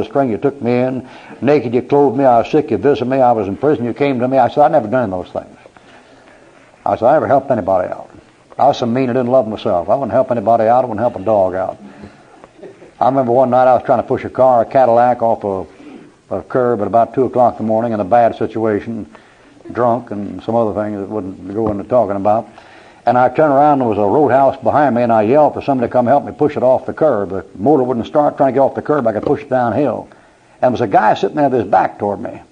The string, you took me in. Naked, you clothed me. I was sick, you visited me. I was in prison, you came to me. I said, I've never done those things. I said, I never helped anybody out. I was so mean I didn't love myself. I wouldn't help anybody out. I wouldn't help a dog out. I remember one night I was trying to push a Cadillac, off a curb at about 2 o'clock in the morning in a bad situation, drunk and some other things that wouldn't go into talking about. And I turned around and there was a roadhouse behind me, and I yelled for somebody to come help me push it off the curb. The motor wouldn't start. Trying to get off the curb, I could push it downhill. And there was a guy sitting there with his back toward me.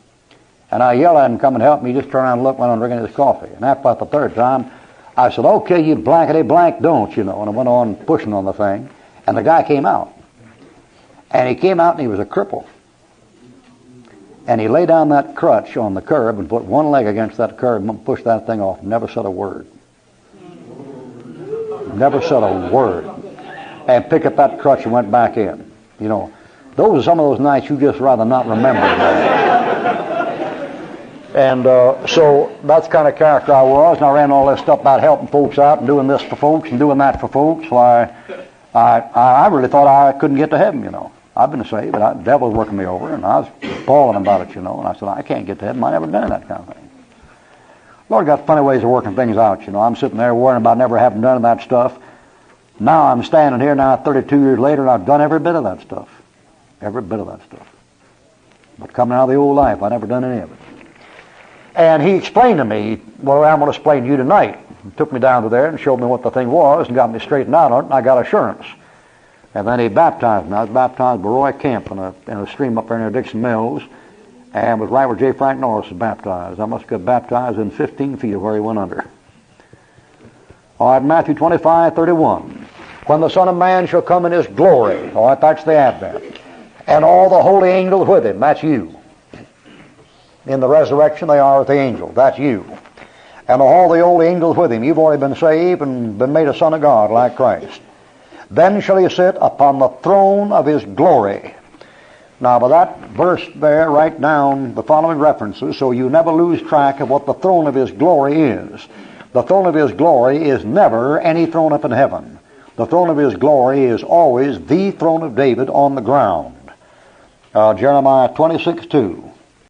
And I yelled at him, come and help me. He just turned around and looked when I'm drinking his coffee. And after about the third time, I said, okay, you blankety blank don't, you know. And I went on pushing on the thing. And the guy came out. And he came out and he was a cripple. And he lay down that crutch on the curb and put one leg against that curb and pushed that thing off. Never said a word. Never said a word. And picked up that crutch and went back in. You know, those are some of those nights you just rather not remember. And so that's the kind of character I was. And I ran all this stuff about helping folks out and doing this for folks and doing that for folks. So I really thought I couldn't get to heaven, you know. I've been saved, but the devil was working me over, and I was bawling about it, you know. And I said, I can't get to heaven. I never done that kind of thing. Lord got funny ways of working things out, you know. I'm sitting there worrying about never having done that stuff. Now I'm standing here now 32 years later, and I've done every bit of that stuff. Every bit of that stuff. But coming out of the old life, I never done any of it. And he explained to me what I'm going to explain to you tonight. He took me down to there and showed me what the thing was and got me straightened out on it, and I got assurance. And then he baptized me. I was baptized by Roy Kemp in a stream up there near Dixon Mills, and was right where J. Frank Norris was baptized. I must have got baptized in 15 feet of where he went under. All right, Matthew 25:31. When the Son of Man shall come in his glory. All right, that's the Advent. And all the holy angels with him. That's you. In the resurrection, they are with the angels. That's you. And all the holy angels with him. You've already been saved and been made a son of God like Christ. Then shall he sit upon the throne of his glory. Now, by that verse there, write down the following references so you never lose track of what the throne of his glory is. The throne of his glory is never any throne up in heaven. The throne of his glory is always the throne of David on the ground. Jeremiah 26:2.